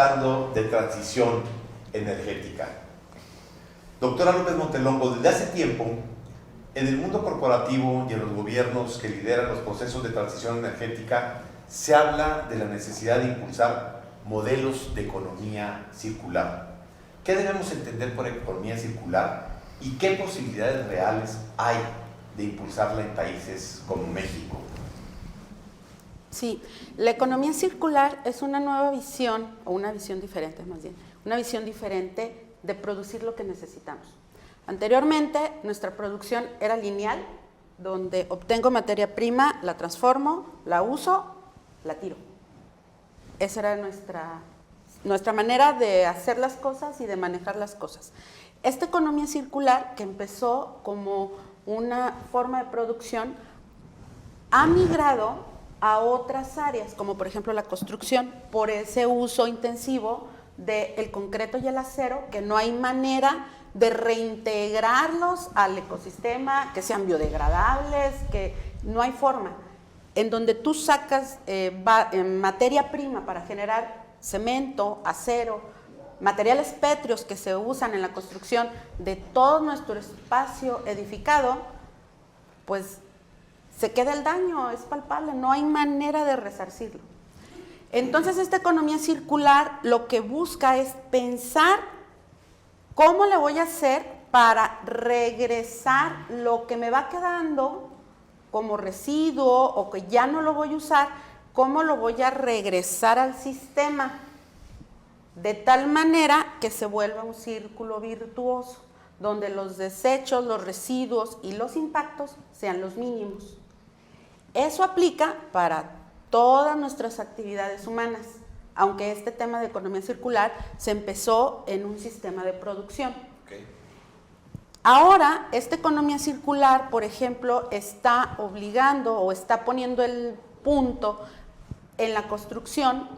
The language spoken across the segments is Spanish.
hablando de transición energética. Doctora López Montelongo, desde hace tiempo, en el mundo corporativo y en los gobiernos que lideran los procesos de transición energética, se habla de la necesidad de impulsar modelos de economía circular. ¿Qué debemos entender por economía circular y qué posibilidades reales hay de impulsarla en países como México? Sí, la economía circular es una nueva visión, o una visión diferente más bien, una visión diferente de producir lo que necesitamos. Anteriormente, nuestra producción era lineal, donde obtengo materia prima, la transformo, la uso, la tiro. Esa era nuestra manera de hacer las cosas y de manejar las cosas. Esta economía circular, que empezó como una forma de producción, ha migrado a otras áreas, como por ejemplo la construcción, por ese uso intensivo del concreto y el acero, que no hay manera de reintegrarlos al ecosistema, que sean biodegradables, que no hay forma. En donde tú sacas materia prima para generar cemento, acero, materiales pétreos que se usan en la construcción de todo nuestro espacio edificado, pues se queda el daño, es palpable, no hay manera de resarcirlo. Entonces, esta economía circular lo que busca es pensar cómo le voy a hacer para regresar lo que me va quedando como residuo o que ya no lo voy a usar, cómo lo voy a regresar al sistema, de tal manera que se vuelva un círculo virtuoso, donde los desechos, los residuos y los impactos sean los mínimos. Eso aplica para todas nuestras actividades humanas, aunque este tema de economía circular se empezó en un sistema de producción. Okay. Ahora, esta economía circular, por ejemplo, está obligando o está poniendo el punto en la construcción,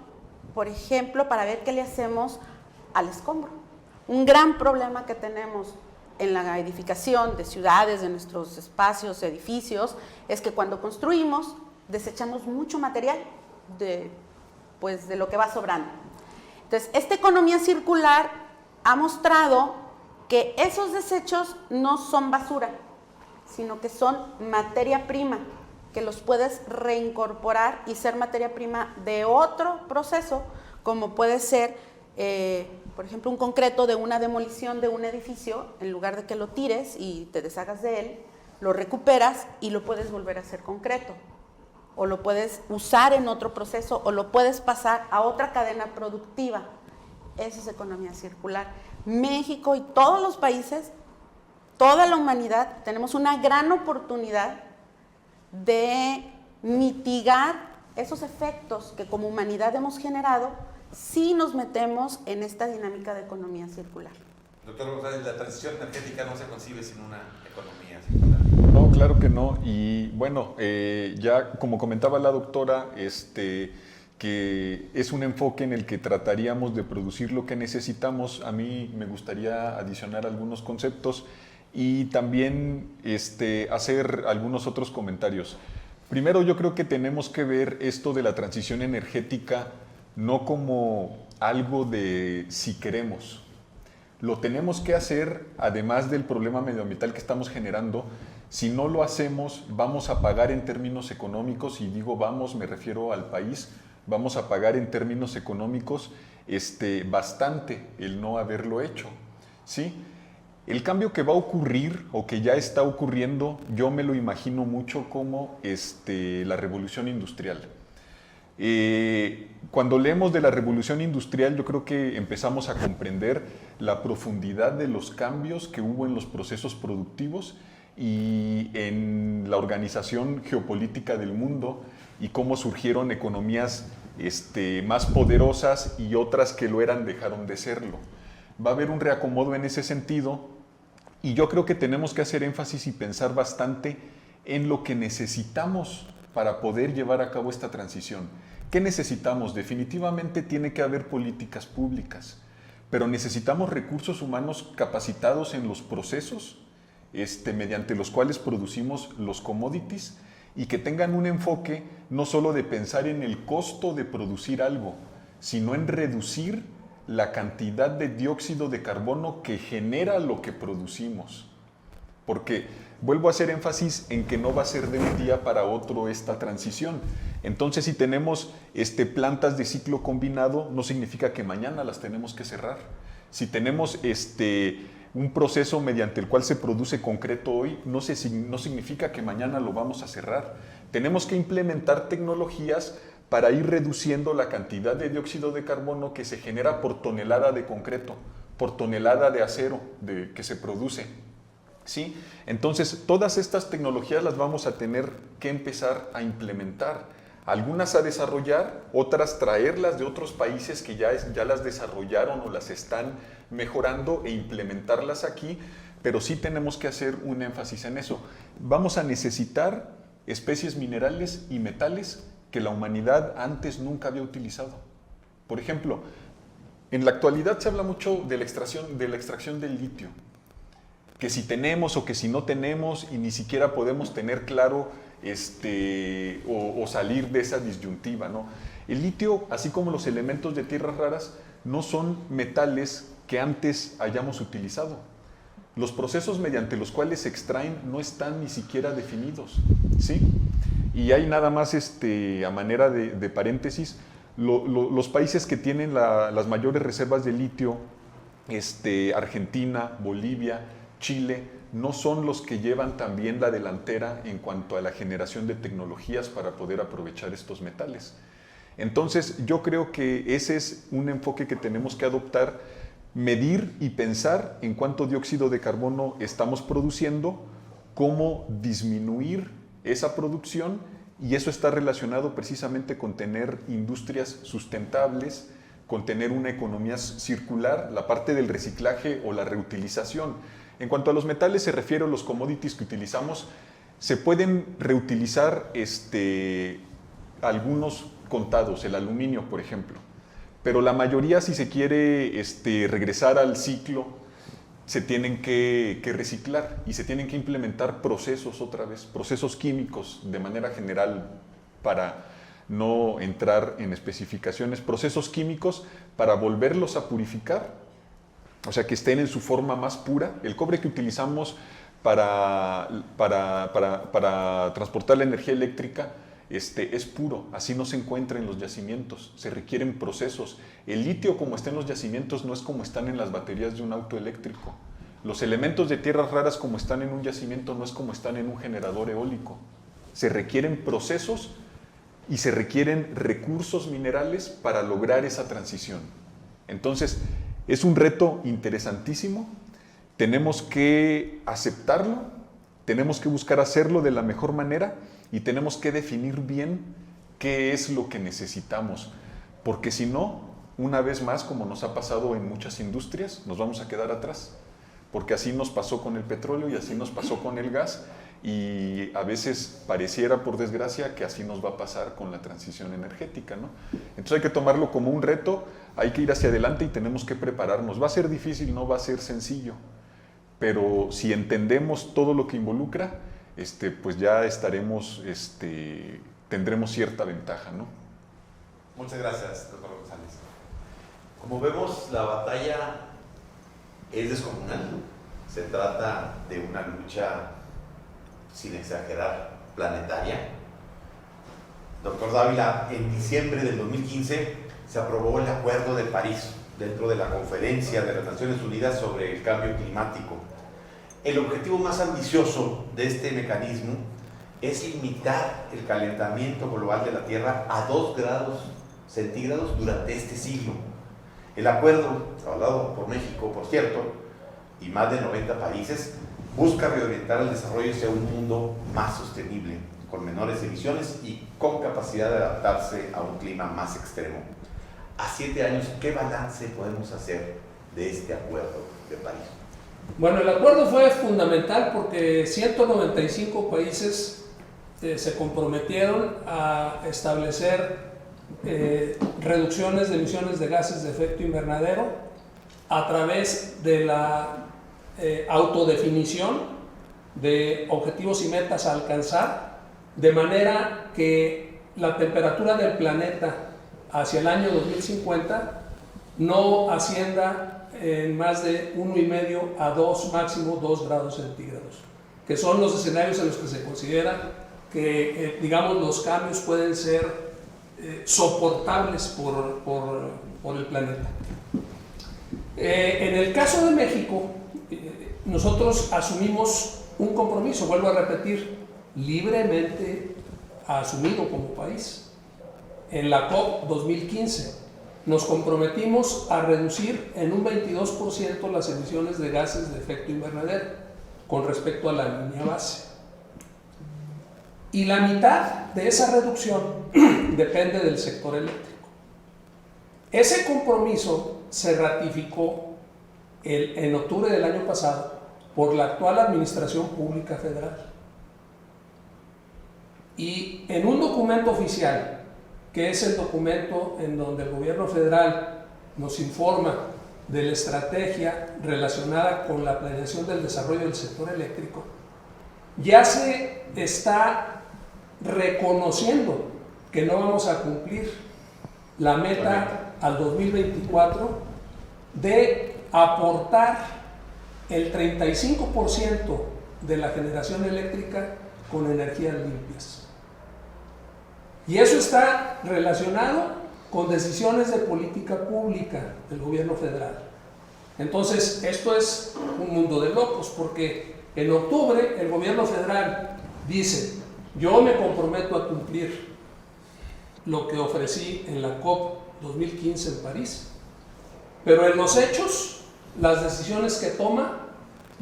por ejemplo, para ver qué le hacemos al escombro. Un gran problema que tenemos en la edificación de ciudades, de nuestros espacios, edificios, es que cuando construimos desechamos mucho material de lo que va sobrando. Entonces, esta economía circular ha mostrado que esos desechos no son basura, sino que son materia prima, que los puedes reincorporar y ser materia prima de otro proceso, como puede ser, por ejemplo, un concreto de una demolición de un edificio. En lugar de que lo tires y te deshagas de él, lo recuperas y lo puedes volver a hacer concreto, o lo puedes usar en otro proceso, o lo puedes pasar a otra cadena productiva. Eso es economía circular. México y todos los países, toda la humanidad, tenemos una gran oportunidad de mitigar esos efectos que como humanidad hemos generado si nos metemos en esta dinámica de economía circular. Doctor González, la transición energética no se concibe sin una economía circular. No, claro que no. Y bueno, ya como comentaba la doctora, que es un enfoque en el que trataríamos de producir lo que necesitamos. A mí me gustaría adicionar algunos conceptos y también hacer algunos otros comentarios. Primero, yo creo que tenemos que ver esto de la transición energética no como algo de si queremos. Lo tenemos que hacer, además del problema medioambiental que estamos generando. Si no lo hacemos, vamos a pagar en términos económicos, y digo vamos, me refiero al país, vamos a pagar en términos económicos bastante el no haberlo hecho, ¿sí? El cambio que va a ocurrir o que ya está ocurriendo, yo me lo imagino mucho como la revolución industrial. Cuando leemos de la revolución industrial, yo creo que empezamos a comprender la profundidad de los cambios que hubo en los procesos productivos y en la organización geopolítica del mundo, y cómo surgieron economías más poderosas y otras que lo eran dejaron de serlo. Va a haber un reacomodo en ese sentido, y yo creo que tenemos que hacer énfasis y pensar bastante en lo que necesitamos para poder llevar a cabo esta transición. ¿Qué necesitamos? Definitivamente tiene que haber políticas públicas, pero necesitamos recursos humanos capacitados en los procesos mediante los cuales producimos los commodities, y que tengan un enfoque no solo de pensar en el costo de producir algo, sino en reducir la cantidad de dióxido de carbono que genera lo que producimos. Porque vuelvo a hacer énfasis en que no va a ser de un día para otro esta transición. Entonces, si tenemos plantas de ciclo combinado, no significa que mañana las tenemos que cerrar. Si tenemos un proceso mediante el cual se produce concreto hoy, no significa que mañana lo vamos a cerrar. Tenemos que implementar tecnologías para ir reduciendo la cantidad de dióxido de carbono que se genera por tonelada de concreto, por tonelada de acero que se produce. ¿Sí? Entonces, todas estas tecnologías las vamos a tener que empezar a implementar. Algunas a desarrollar, otras traerlas de otros países que ya las desarrollaron o las están mejorando e implementarlas aquí, pero sí tenemos que hacer un énfasis en eso. Vamos a necesitar especies minerales y metales que la humanidad antes nunca había utilizado. Por ejemplo, en la actualidad se habla mucho de la extracción del litio, que si tenemos o que si no tenemos, y ni siquiera podemos tener claro o salir de esa disyuntiva, ¿no? El litio, así como los elementos de tierras raras, no son metales que antes hayamos utilizado. Los procesos mediante los cuales se extraen no están ni siquiera definidos, ¿sí? Y hay nada más, a manera de paréntesis, los países que tienen las mayores reservas de litio, Argentina, Bolivia, Chile, no son los que llevan también la delantera en cuanto a la generación de tecnologías para poder aprovechar estos metales. Entonces, yo creo que ese es un enfoque que tenemos que adoptar, medir y pensar en cuánto dióxido de carbono estamos produciendo, cómo disminuir esa producción, y eso está relacionado precisamente con tener industrias sustentables, con tener una economía circular, la parte del reciclaje o la reutilización. En cuanto a los metales se refiere a los commodities que utilizamos, se pueden reutilizar algunos contados, el aluminio, por ejemplo, pero la mayoría, si se quiere regresar al ciclo, se tienen que reciclar y se tienen que implementar procesos otra vez, procesos químicos de manera general, para no entrar en especificaciones, procesos químicos para volverlos a purificar, o sea, que estén en su forma más pura. El cobre que utilizamos para transportar la energía eléctrica es puro, así no se encuentra en los yacimientos, se requieren procesos. El litio, como está en los yacimientos, no es como están en las baterías de un auto eléctrico. Los elementos de tierras raras, como están en un yacimiento, no es como están en un generador eólico. Se requieren procesos y se requieren recursos minerales para lograr esa transición. Entonces, es un reto interesantísimo, tenemos que aceptarlo, tenemos que buscar hacerlo de la mejor manera y tenemos que definir bien qué es lo que necesitamos, porque si no, una vez más, como nos ha pasado en muchas industrias, nos vamos a quedar atrás, porque así nos pasó con el petróleo y así nos pasó con el gas, y a veces pareciera, por desgracia, que así nos va a pasar con la transición energética, ¿no? Entonces hay que tomarlo como un reto, hay que ir hacia adelante y tenemos que prepararnos. Va a ser difícil, no va a ser sencillo, pero si entendemos todo lo que involucra, pues ya estaremos, tendremos cierta ventaja, ¿no? Muchas gracias, doctor González. Como vemos, la batalla es descomunal. Se trata de una lucha, sin exagerar, planetaria. Doctor Dávila, en diciembre del 2015 se aprobó el Acuerdo de París dentro de la Conferencia de las Naciones Unidas sobre el Cambio Climático. El objetivo más ambicioso de este mecanismo es limitar el calentamiento global de la Tierra a 2 grados centígrados durante este siglo. El acuerdo, avalado por México, por cierto, y más de 90 países, busca reorientar el desarrollo hacia un mundo más sostenible, con menores emisiones y con capacidad de adaptarse a un clima más extremo. A 7 años, ¿qué balance podemos hacer de este acuerdo de París? Bueno, el acuerdo fue fundamental porque 195 países se comprometieron a establecer reducciones de emisiones de gases de efecto invernadero a través de la autodefinición de objetivos y metas a alcanzar, de manera que la temperatura del planeta hacia el año 2050 no ascienda en más de 1,5 a 2, máximo 2 grados centígrados, que son los escenarios en los que se considera que, digamos, los cambios pueden ser soportables por el planeta. En el caso de México, nosotros asumimos un compromiso, vuelvo a repetir, libremente asumido como país. En la COP 2015 nos comprometimos a reducir en un 22% las emisiones de gases de efecto invernadero con respecto a la línea base. Y la mitad de esa reducción depende del sector eléctrico. Ese compromiso se ratificó en octubre del año pasado por la actual Administración Pública Federal. Y en un documento oficial, que es el documento en donde el gobierno federal nos informa de la estrategia relacionada con la planeación del desarrollo del sector eléctrico, ya se está reconociendo que no vamos a cumplir la meta al 2024 de aportar el 35% de la generación eléctrica con energías limpias. Y eso está relacionado con decisiones de política pública del gobierno federal. Entonces, esto es un mundo de locos, porque en octubre el gobierno federal dice: yo me comprometo a cumplir lo que ofrecí en la COP 2015 en París, pero en los hechos, las decisiones que toma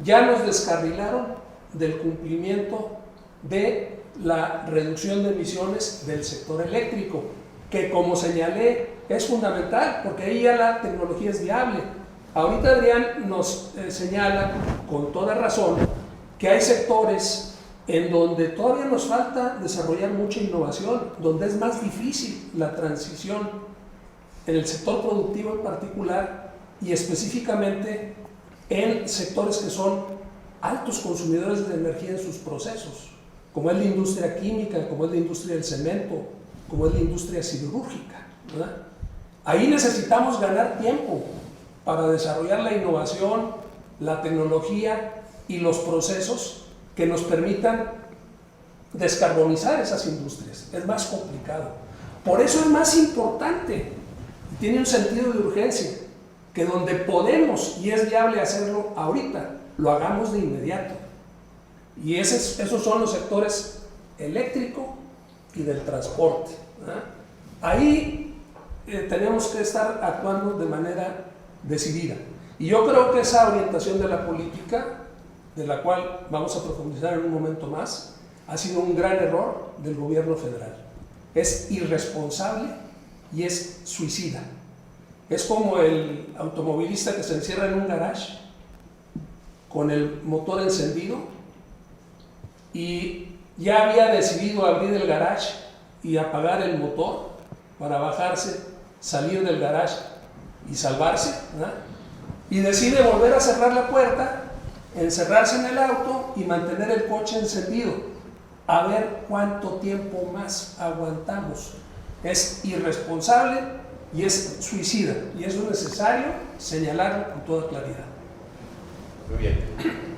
ya nos descarrilaron del cumplimiento de la reducción de emisiones del sector eléctrico, que, como señalé, es fundamental, porque ahí ya la tecnología es viable. Ahorita Adrián nos señala con toda razón que hay sectores en donde todavía nos falta desarrollar mucha innovación, donde es más difícil la transición en el sector productivo en particular, y específicamente en sectores que son altos consumidores de energía en sus procesos, como es la industria química, como es la industria del cemento, como es la industria siderúrgica, ¿verdad? Ahí necesitamos ganar tiempo para desarrollar la innovación, la tecnología y los procesos que nos permitan descarbonizar esas industrias. Es más complicado. Por eso es más importante, y tiene un sentido de urgencia, que donde podemos y es viable hacerlo ahorita, lo hagamos de inmediato. Y esos son los sectores eléctrico y del transporte, ¿verdad? Ahí tenemos que estar actuando de manera decidida. Y yo creo que esa orientación de la política, de la cual vamos a profundizar en un momento más, ha sido un gran error del gobierno federal. Es irresponsable y es suicida. Es como el automovilista que se encierra en un garage con el motor encendido y ya había decidido abrir el garage y apagar el motor para bajarse, salir del garage y salvarse, ¿verdad? Y decide volver a cerrar la puerta, encerrarse en el auto y mantener el coche encendido. A ver cuánto tiempo más aguantamos. Es irresponsable y es suicida, y eso es necesario señalarlo con toda claridad. Muy bien.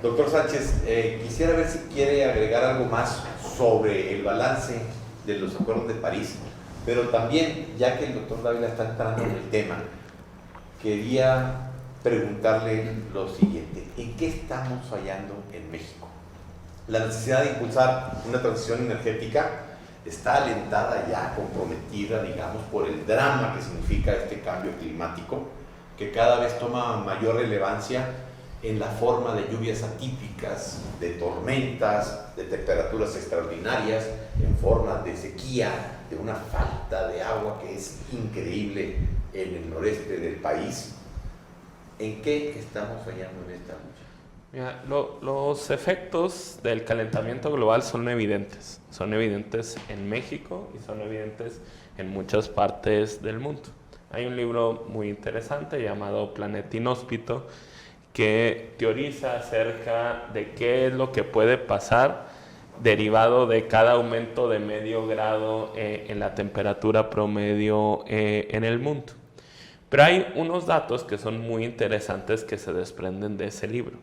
Doctor Sánchez, quisiera ver si quiere agregar algo más sobre el balance de los acuerdos de París, pero también, ya que el doctor Dávila está entrando en el tema, quería preguntarle lo siguiente: ¿en qué estamos fallando en México? La necesidad de impulsar una transición energética está alentada ya, comprometida, digamos, por el drama que significa este cambio climático, que cada vez toma mayor relevancia en la forma de lluvias atípicas, de tormentas, de temperaturas extraordinarias, en forma de sequía, de una falta de agua que es increíble en el noreste del país. ¿En qué estamos fallando en esta lucha? Mira, los efectos del calentamiento global son evidentes en México y son evidentes en muchas partes del mundo. Hay un libro muy interesante llamado Planeta Inhóspito que teoriza acerca de qué es lo que puede pasar derivado de cada aumento de medio grado en la temperatura promedio en el mundo. Pero hay unos datos que son muy interesantes que se desprenden de ese libro.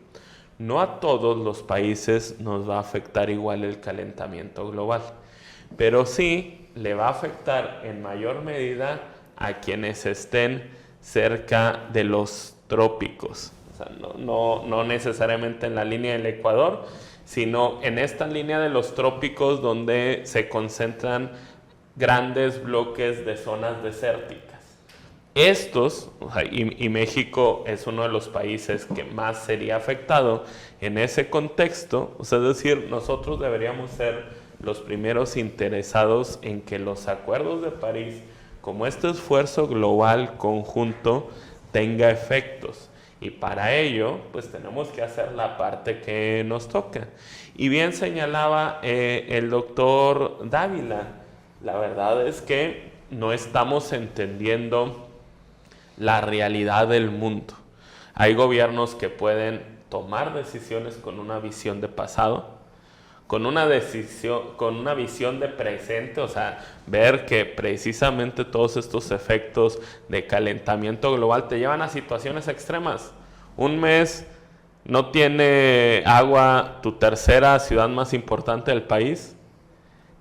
No a todos los países nos va a afectar igual el calentamiento global, pero sí le va a afectar en mayor medida a quienes estén cerca de los trópicos. O sea, no necesariamente en la línea del Ecuador, sino en esta línea de los trópicos donde se concentran grandes bloques de zonas desérticas. Estos, y México es uno de los países que más sería afectado en ese contexto, es decir, nosotros deberíamos ser los primeros interesados en que los acuerdos de París, como este esfuerzo global conjunto, tenga efectos. Y para ello, pues tenemos que hacer la parte que nos toca. Y bien señalaba el doctor Dávila, la verdad es que no estamos entendiendo la realidad del mundo. Hay gobiernos que pueden tomar decisiones con una visión de pasado, con una visión de presente, o sea, ver que precisamente todos estos efectos de calentamiento global te llevan a situaciones extremas. Un mes no tiene agua tu tercera ciudad más importante del país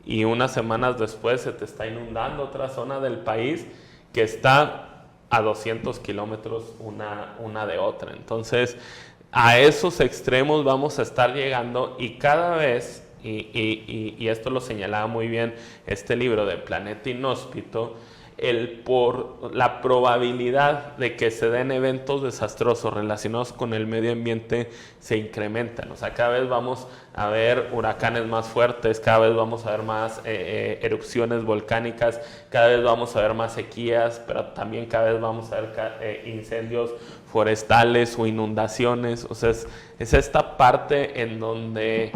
y unas semanas después se te está inundando otra zona del país que está a 200 kilómetros una de otra. Entonces, a esos extremos vamos a estar llegando y cada vez, y esto lo señalaba muy bien este libro de Planeta Inhóspito, por la probabilidad de que se den eventos desastrosos relacionados con el medio ambiente se incrementan. O sea, cada vez vamos a ver huracanes más fuertes, cada vez vamos a ver más erupciones volcánicas, cada vez vamos a ver más sequías, pero también cada vez vamos a ver incendios forestales o inundaciones. O sea, es esta parte en donde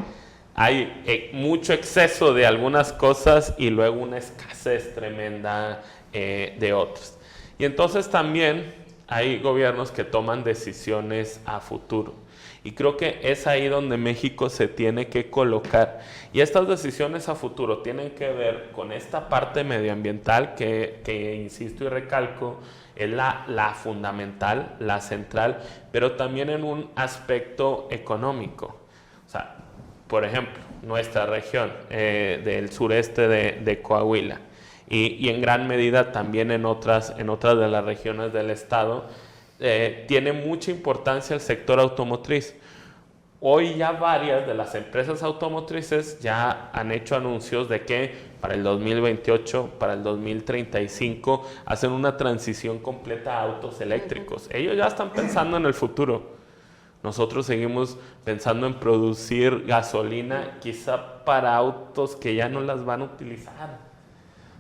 hay mucho exceso de algunas cosas y luego una escasez tremenda de otros. Y entonces también hay gobiernos que toman decisiones a futuro. Y creo que es ahí donde México se tiene que colocar. Y estas decisiones a futuro tienen que ver con esta parte medioambiental que insisto y recalco, es la fundamental, la central, pero también en un aspecto económico. O sea, por ejemplo, nuestra región del sureste de Coahuila y en gran medida también en otras de las regiones del estado, tiene mucha importancia el sector automotriz. Hoy ya varias de las empresas automotrices ya han hecho anuncios de que para el 2028, para el 2035, hacen una transición completa a autos eléctricos. Ellos ya están pensando en el futuro. Nosotros seguimos pensando en producir gasolina quizá para autos que ya no las van a utilizar.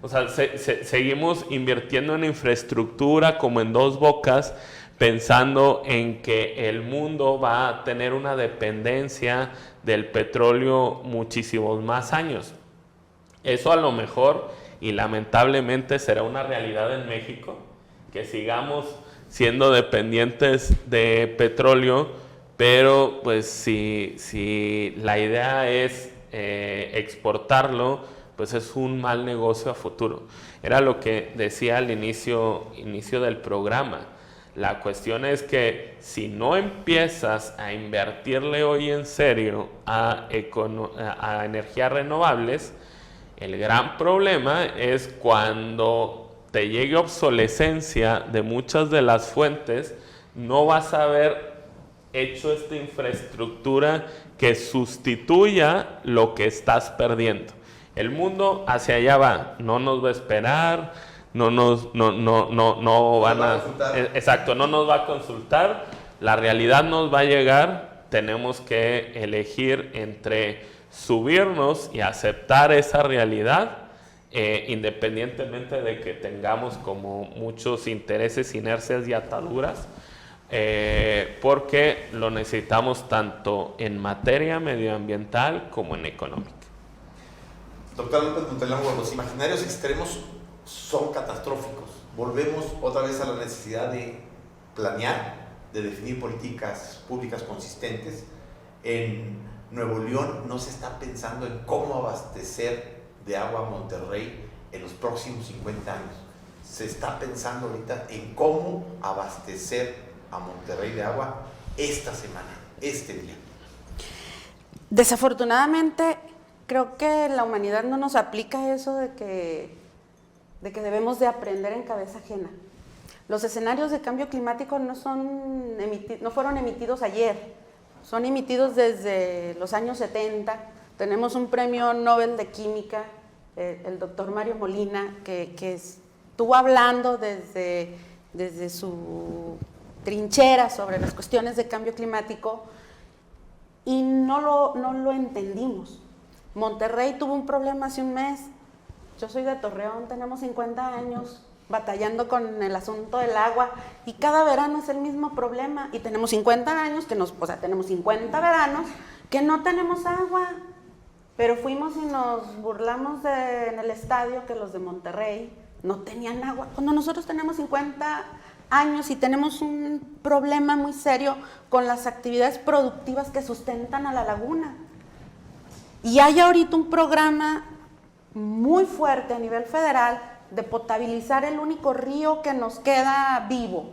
O sea, seguimos invirtiendo en infraestructura como en Dos Bocas, pensando en que el mundo va a tener una dependencia del petróleo muchísimos más años. Eso a lo mejor y lamentablemente será una realidad en México, que sigamos siendo dependientes de petróleo, pero pues si la idea es exportarlo, pues es un mal negocio a futuro. Era lo que decía al inicio del programa. La cuestión es que si no empiezas a invertirle hoy en serio a energías renovables, el gran problema es cuando te llegue obsolescencia de muchas de las fuentes, no vas a haber hecho esta infraestructura que sustituya lo que estás perdiendo. El mundo hacia allá va, no nos va a esperar, no nos va a consultar, la realidad nos va a llegar, tenemos que elegir entre subirnos y aceptar esa realidad, independientemente de que tengamos como muchos intereses, inercias y ataduras, porque lo necesitamos tanto en materia medioambiental como en económica. Doctor López Montelongo, los imaginarios extremos son catastróficos. Volvemos otra vez a la necesidad de planear, de definir políticas públicas consistentes. En Nuevo León no se está pensando en cómo abastecer de agua a Monterrey en los próximos 50 años. se está pensando ahorita en cómo abastecer a Monterrey de agua esta semana, este día? Desafortunadamente, creo que la humanidad no nos aplica eso de que debemos de aprender en cabeza ajena. Los escenarios de cambio climático no fueron emitidos ayer, son emitidos desde los años 70. Tenemos un premio Nobel de Química, el doctor Mario Molina, que estuvo hablando desde su trinchera sobre las cuestiones de cambio climático y no lo entendimos. Monterrey tuvo un problema hace un mes. Yo soy de Torreón, tenemos 50 años batallando con el asunto del agua y cada verano es el mismo problema y tenemos 50 años tenemos 50 veranos que no tenemos agua, pero fuimos y nos burlamos en el estadio que los de Monterrey no tenían agua, cuando nosotros tenemos 50 años y tenemos un problema muy serio con las actividades productivas que sustentan a la laguna. Y hay ahorita un programa muy fuerte a nivel federal de potabilizar el único río que nos queda vivo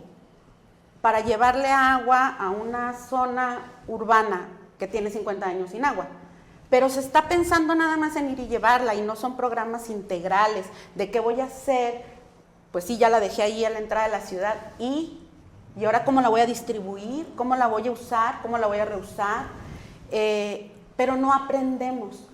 para llevarle agua a una zona urbana que tiene 50 años sin agua. Pero se está pensando nada más en ir y llevarla y no son programas integrales de qué voy a hacer. Pues sí, ya la dejé ahí a la entrada de la ciudad y ahora cómo la voy a distribuir, cómo la voy a usar, cómo la voy a reusar, pero no aprendemos.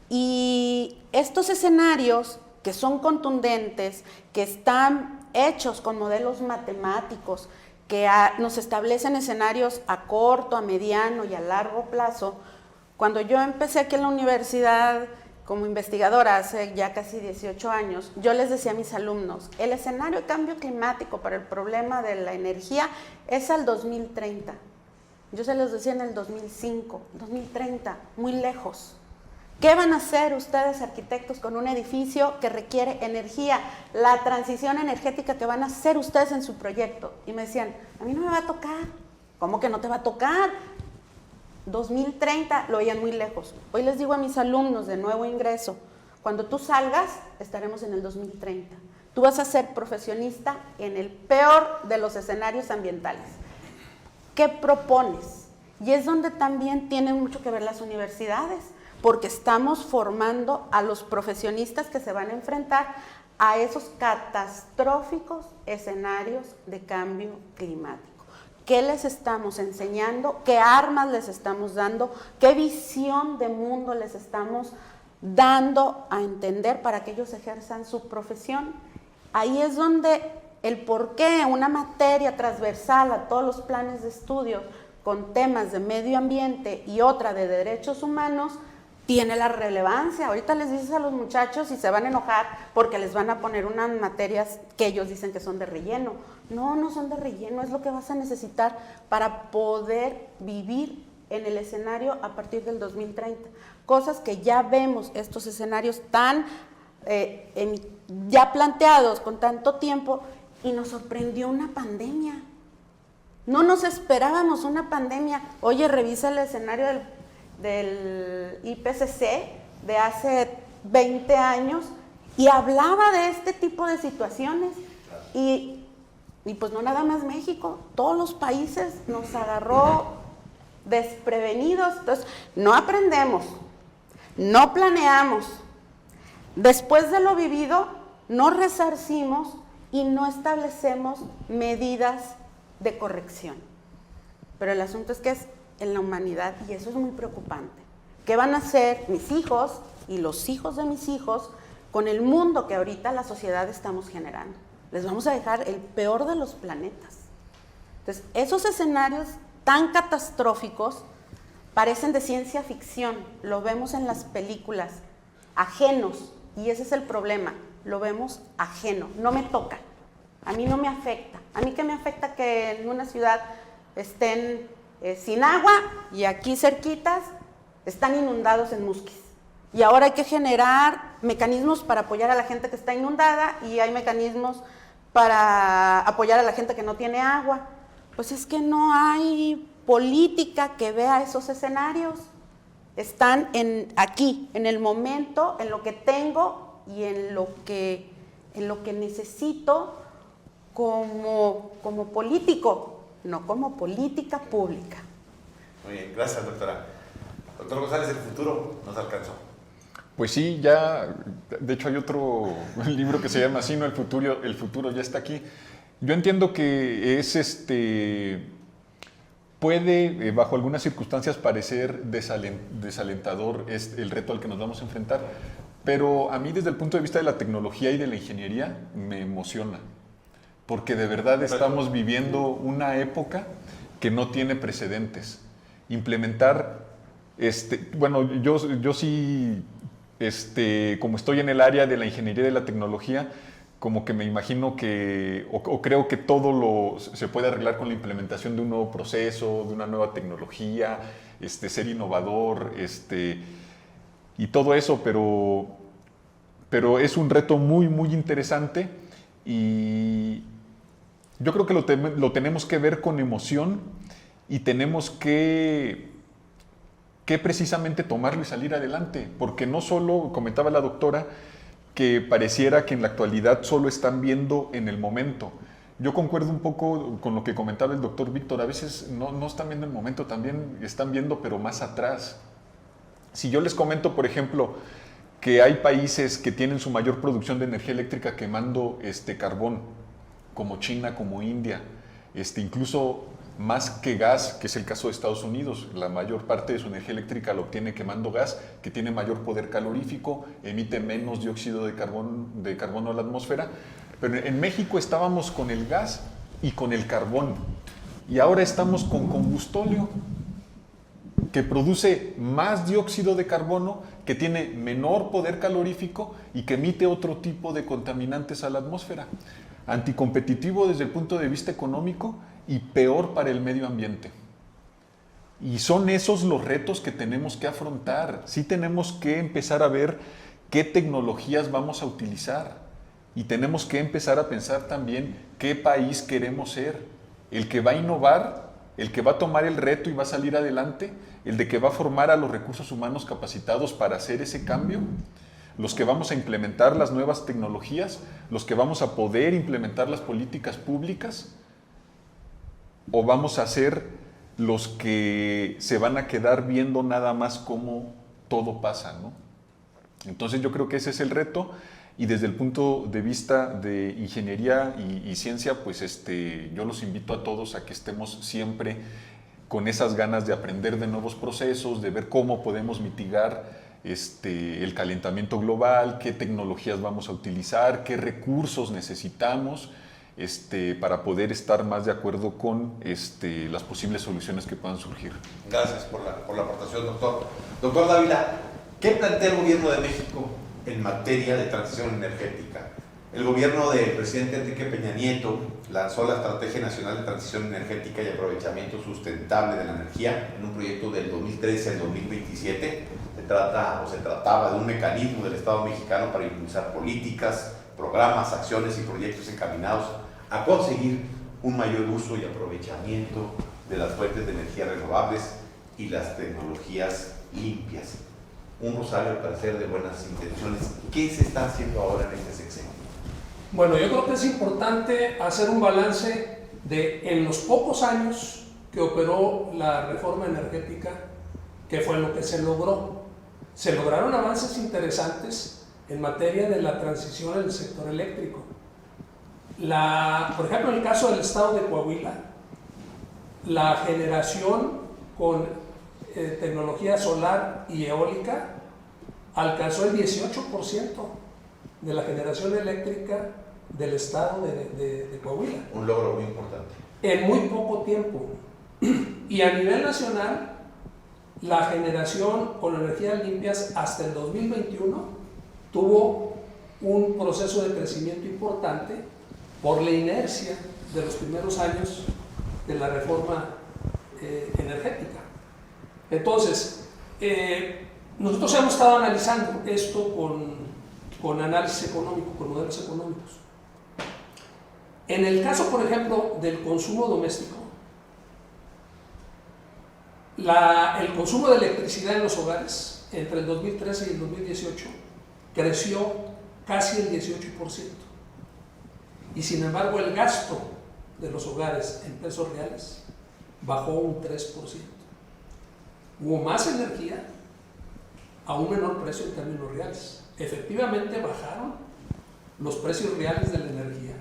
Y estos escenarios que son contundentes, que están hechos con modelos matemáticos, que nos establecen escenarios a corto, a mediano y a largo plazo. Cuando yo empecé aquí en la universidad como investigadora hace ya casi 18 años, yo les decía a mis alumnos, el escenario de cambio climático para el problema de la energía es al 2030. Yo se los decía en el 2005, 2030, muy lejos. ¿Qué van a hacer ustedes, arquitectos, con un edificio que requiere energía? La transición energética que van a hacer ustedes en su proyecto. Y me decían, a mí no me va a tocar. ¿Cómo que no te va a tocar? 2030 lo veían muy lejos. Hoy les digo a mis alumnos de nuevo ingreso, cuando tú salgas, estaremos en el 2030. Tú vas a ser profesionista en el peor de los escenarios ambientales. ¿Qué propones? Y es donde también tienen mucho que ver las universidades, porque estamos formando a los profesionistas que se van a enfrentar a esos catastróficos escenarios de cambio climático. ¿Qué les estamos enseñando? ¿Qué armas les estamos dando? ¿Qué visión de mundo les estamos dando a entender para que ellos ejerzan su profesión? Ahí es donde el por qué una materia transversal a todos los planes de estudio con temas de medio ambiente y otra de derechos humanos tiene la relevancia. Ahorita les dices a los muchachos y se van a enojar porque les van a poner unas materias que ellos dicen que son de relleno. No, no son de relleno, es lo que vas a necesitar para poder vivir en el escenario a partir del 2030. Cosas que ya vemos, estos escenarios tan ya planteados con tanto tiempo, y nos sorprendió una pandemia. No nos esperábamos una pandemia. Oye, revisa el escenario del IPCC de hace 20 años y hablaba de este tipo de situaciones y pues no nada más México, todos los países nos agarró desprevenidos. Entonces no aprendemos, no planeamos, después de lo vivido no resarcimos y no establecemos medidas de corrección. Pero el asunto es que es en la humanidad y eso es muy preocupante. ¿Qué van a hacer mis hijos y los hijos de mis hijos con el mundo que ahorita la sociedad estamos generando? Les vamos a dejar el peor de los planetas. Entonces, esos escenarios tan catastróficos parecen de ciencia ficción, lo vemos en las películas, ajenos, y ese es el problema, lo vemos ajeno, no me toca, a mí no me afecta. A mí qué me afecta que en una ciudad estén sin agua y aquí cerquitas están inundados en Musquis. Y ahora hay que generar mecanismos para apoyar a la gente que está inundada y hay mecanismos para apoyar a la gente que no tiene agua. Pues es que no hay política que vea esos escenarios. Están aquí, en el momento, en lo que tengo y en lo que en lo que necesito como político, no como política pública. Muy bien, gracias, doctora. Doctor González, el futuro nos alcanzó. Pues sí, ya, de hecho hay otro libro que se llama así, ¿no? El futuro ya está aquí. Yo entiendo que es puede, bajo algunas circunstancias, parecer desalentador el reto al que nos vamos a enfrentar, pero a mí desde el punto de vista de la tecnología y de la ingeniería me emociona, porque de verdad estamos viviendo una época que no tiene precedentes. Implementar, bueno, yo sí, como estoy en el área de la ingeniería y de la tecnología, como que me imagino que, o creo que todo se puede arreglar con la implementación de un nuevo proceso, de una nueva tecnología, ser innovador, y todo eso, pero es un reto muy, muy interesante y yo creo que lo tenemos que ver con emoción y tenemos que precisamente tomarlo y salir adelante, porque no solo, comentaba la doctora, que pareciera que en la actualidad solo están viendo en el momento. Yo concuerdo un poco con lo que comentaba el doctor Víctor, a veces no están viendo el momento, también están viendo pero más atrás. Si yo les comento, por ejemplo, que hay países que tienen su mayor producción de energía eléctrica quemando carbón, como China, como India, incluso más que gas, que es el caso de Estados Unidos. La mayor parte de su energía eléctrica la obtiene quemando gas, que tiene mayor poder calorífico, emite menos dióxido de carbono a la atmósfera. Pero en México estábamos con el gas y con el carbón, y ahora estamos con combustóleo, que produce más dióxido de carbono, que tiene menor poder calorífico y que emite otro tipo de contaminantes a la atmósfera. Anticompetitivo desde el punto de vista económico y peor para el medio ambiente. Y son esos los retos que tenemos que afrontar. Sí tenemos que empezar a ver qué tecnologías vamos a utilizar y tenemos que empezar a pensar también qué país queremos ser. El que va a innovar, el que va a tomar el reto y va a salir adelante, el de que va a formar a los recursos humanos capacitados para hacer ese cambio, los que vamos a implementar las nuevas tecnologías, los que vamos a poder implementar las políticas públicas, o vamos a ser los que se van a quedar viendo nada más cómo todo pasa, ¿no? Entonces yo creo que ese es el reto, y desde el punto de vista de ingeniería y ciencia, pues yo los invito a todos a que estemos siempre con esas ganas de aprender de nuevos procesos, de ver cómo podemos mitigar el calentamiento global, qué tecnologías vamos a utilizar, qué recursos necesitamos para poder estar más de acuerdo con las posibles soluciones que puedan surgir. Gracias por la aportación, doctor. Doctor Dávila, ¿qué plantea el gobierno de México en materia de transición energética? El gobierno del presidente Enrique Peña Nieto lanzó la Estrategia Nacional de Transición Energética y Aprovechamiento Sustentable de la Energía en un proyecto del 2013 al 2027. Se trataba de un mecanismo del Estado mexicano para impulsar políticas, programas, acciones y proyectos encaminados a conseguir un mayor uso y aprovechamiento de las fuentes de energía renovables y las tecnologías limpias. Un rosario, al parecer, de buenas intenciones. ¿Qué se está haciendo ahora en este sexenio? Bueno, yo creo que es importante hacer un balance en los pocos años que operó la reforma energética, qué fue lo que se logró. Se lograron avances interesantes en materia de la transición en el sector eléctrico. Por ejemplo, en el caso del estado de Coahuila, la generación con tecnología solar y eólica alcanzó el 18% de la generación eléctrica del estado de Coahuila. Un logro muy importante. En muy poco tiempo. Y a nivel nacional, la generación con energías limpias hasta el 2021 tuvo un proceso de crecimiento importante por la inercia de los primeros años de la reforma energética. Entonces, nosotros hemos estado analizando esto con análisis económico, con modelos económicos. En el caso, por ejemplo, del consumo doméstico, el consumo de electricidad en los hogares entre el 2013 y el 2018 creció casi el 18%. y sin embargo el gasto de los hogares en pesos reales bajó un 3%. Hubo más energía a un menor precio en términos reales. Efectivamente bajaron los precios reales de la energía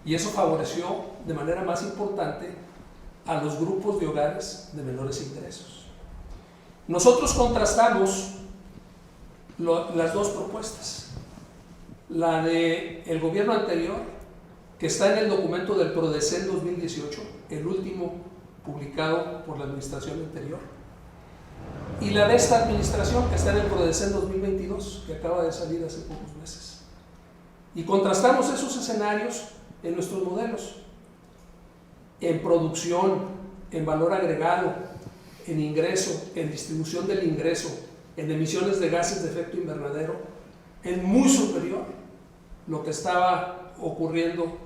y eso favoreció de manera más importante a los grupos de hogares de menores ingresos. Nosotros contrastamos las dos propuestas. La del gobierno anterior, que está en el documento del PRODECEN 2018, el último publicado por la administración anterior, y la de esta administración, que está en el PRODECEN 2022, que acaba de salir hace pocos meses. Y contrastamos esos escenarios en nuestros modelos, en producción, en valor agregado, en ingreso, en distribución del ingreso, en emisiones de gases de efecto invernadero, es muy superior lo que estaba ocurriendo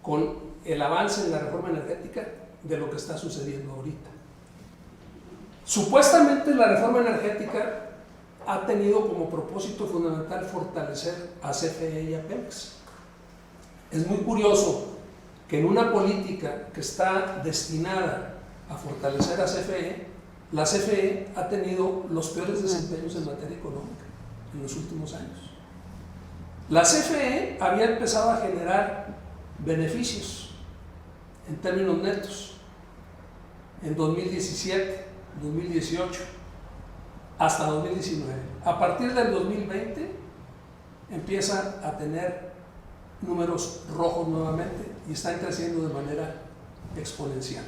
con el avance en la reforma energética de lo que está sucediendo ahorita. Supuestamente la reforma energética ha tenido como propósito fundamental fortalecer a CFE y a Pemex. Es muy curioso que en una política que está destinada a fortalecer a CFE, la CFE ha tenido los peores desempeños en materia económica en los últimos años. La CFE había empezado a generar beneficios en términos netos en 2017, 2018, hasta 2019. A partir del 2020 empieza a tener números rojos nuevamente y están creciendo de manera exponencial.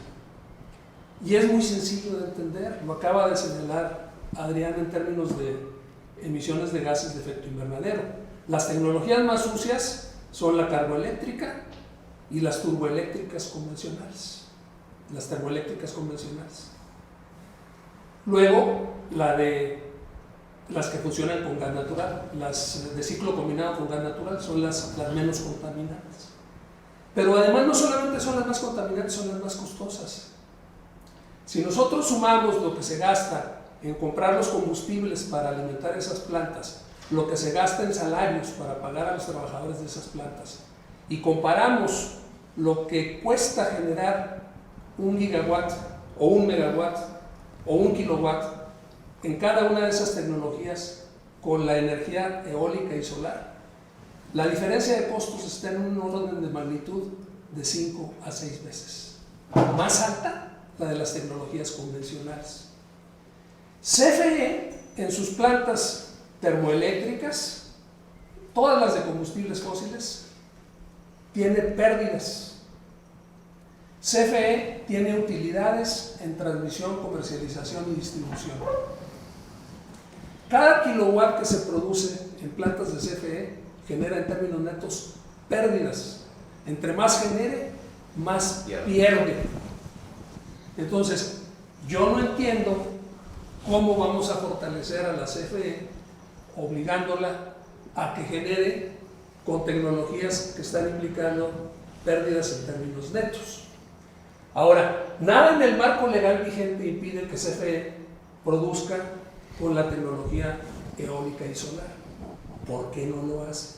Y es muy sencillo de entender, lo acaba de señalar Adrián en términos de emisiones de gases de efecto invernadero. Las tecnologías más sucias son la carboeléctrica y las turboeléctricas convencionales. Las termoeléctricas convencionales. Luego, las que funcionan con gas natural, las de ciclo combinado con gas natural son las menos contaminantes. Pero además no solamente son las más contaminantes, son las más costosas. Si nosotros sumamos lo que se gasta en comprar los combustibles para alimentar esas plantas, lo que se gasta en salarios para pagar a los trabajadores de esas plantas, y comparamos lo que cuesta generar un gigawatt o un megawatt o un kilowatt en cada una de esas tecnologías con la energía eólica y solar, la diferencia de costos está en un orden de magnitud de 5 a 6 veces más alta la de las tecnologías convencionales. CFE en sus plantas termoeléctricas, todas las de combustibles fósiles, tiene pérdidas. CFE tiene utilidades en transmisión, comercialización y distribución. Cada kilowatt que se produce en plantas de CFE genera en términos netos pérdidas. Entre más genere, más pierde. Entonces, yo no entiendo cómo vamos a fortalecer a la CFE obligándola a que genere con tecnologías que están implicando pérdidas en términos netos. Ahora, nada en el marco legal vigente impide que CFE produzca con la tecnología eólica y solar. ¿Por qué no lo hace?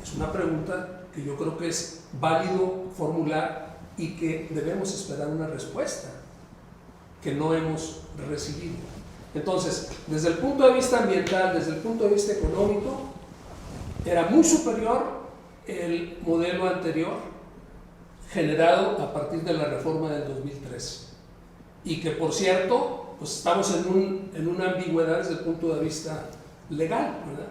Es una pregunta que yo creo que es válido formular y que debemos esperar una respuesta que no hemos recibido. Entonces, desde el punto de vista ambiental, desde el punto de vista económico, era muy superior el modelo anterior generado a partir de la reforma del 2003 y que, por cierto, pues estamos en una ambigüedad desde el punto de vista legal, ¿verdad?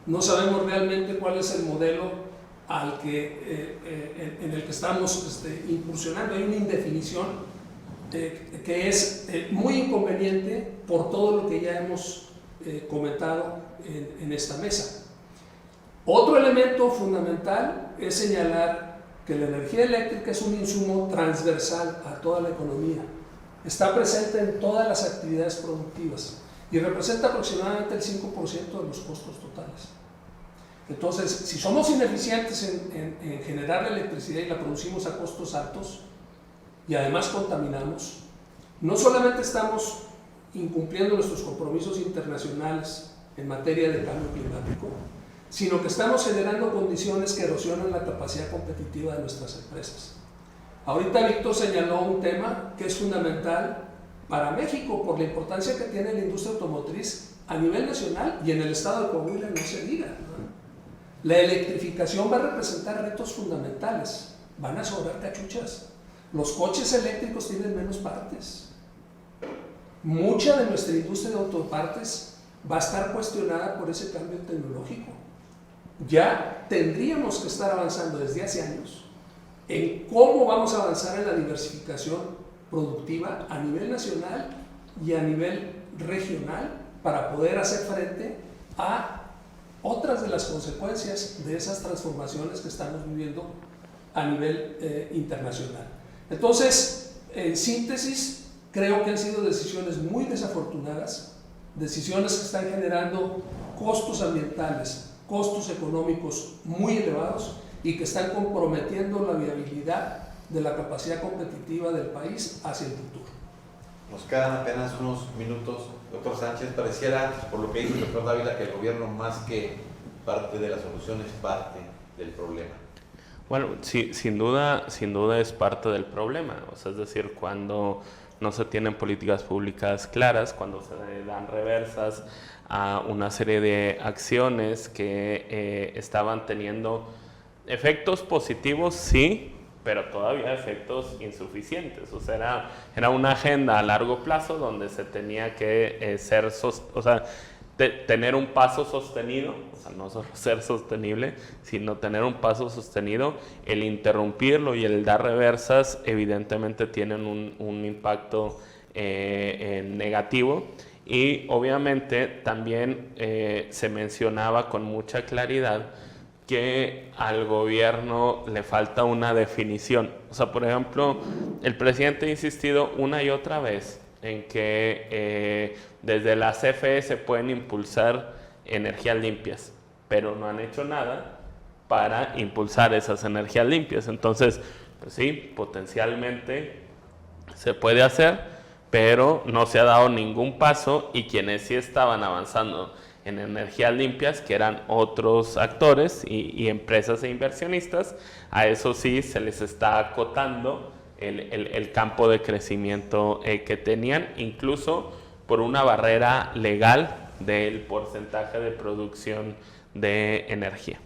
No sabemos realmente cuál es el modelo en el que estamos incursionando. Hay una indefinición que es muy inconveniente por todo lo que ya hemos comentado en esta mesa. Otro elemento fundamental es señalar que la energía eléctrica es un insumo transversal a toda la economía. Está presente en todas las actividades productivas y representa aproximadamente el 5% de los costos totales. Entonces, si somos ineficientes en generar la electricidad y la producimos a costos altos y además contaminamos, no solamente estamos incumpliendo nuestros compromisos internacionales en materia de cambio climático, sino que estamos generando condiciones que erosionan la capacidad competitiva de nuestras empresas. Ahorita Víctor señaló un tema que es fundamental para México por la importancia que tiene la industria automotriz a nivel nacional y en el estado de Coahuila no se diga, ¿no? La electrificación va a representar retos fundamentales, van a sobrar cachuchas. Los coches eléctricos tienen menos partes. Mucha de nuestra industria de autopartes va a estar cuestionada por ese cambio tecnológico. Ya tendríamos que estar avanzando desde hace años en cómo vamos a avanzar en la diversificación productiva a nivel nacional y a nivel regional para poder hacer frente a otras de las consecuencias de esas transformaciones que estamos viviendo a nivel internacional. Entonces, en síntesis, creo que han sido decisiones muy desafortunadas, decisiones que están generando costos ambientales, costos económicos muy elevados y que están comprometiendo la viabilidad de la capacidad competitiva del país hacia el futuro. Nos quedan apenas unos minutos. Doctor Sánchez, pareciera, por lo que dice el doctor Dávila, que el gobierno más que parte de la solución es parte del problema. Bueno, sí, sin duda es parte del problema. O sea, es decir, cuando no se tienen políticas públicas claras, cuando se dan reversas a una serie de acciones que estaban teniendo efectos positivos, sí, pero todavía efectos insuficientes. O sea, era una agenda a largo plazo donde se tenía que tener un paso sostenido, o sea, no solo ser sostenible, sino tener un paso sostenido. El interrumpirlo y el dar reversas evidentemente tienen un impacto negativo. Y obviamente también se mencionaba con mucha claridad que al gobierno le falta una definición. O sea, por ejemplo, el presidente ha insistido una y otra vez en que desde la CFE se pueden impulsar energías limpias, pero no han hecho nada para impulsar esas energías limpias. Entonces, pues sí, potencialmente se puede hacer, pero no se ha dado ningún paso, y quienes sí estaban avanzando en energías limpias, que eran otros actores y empresas e inversionistas, a eso sí se les está acotando el campo de crecimiento que tenían, incluso por una barrera legal del porcentaje de producción de energía.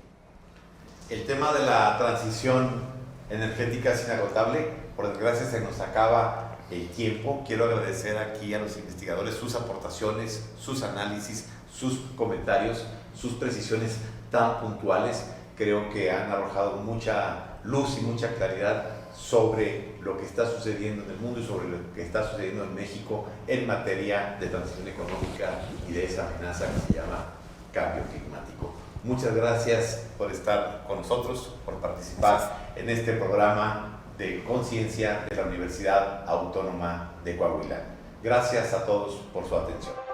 El tema de la transición energética es inagotable. Por desgracia se nos acaba el tiempo. Quiero agradecer aquí a los investigadores sus aportaciones, sus análisis, sus comentarios, sus precisiones tan puntuales. Creo que han arrojado mucha luz y mucha claridad sobre lo que está sucediendo en el mundo y sobre lo que está sucediendo en México en materia de transición económica y de esa amenaza que se llama cambio climático. Muchas gracias por estar con nosotros, por participar en este programa de conciencia de la Universidad Autónoma de Coahuila. Gracias a todos por su atención.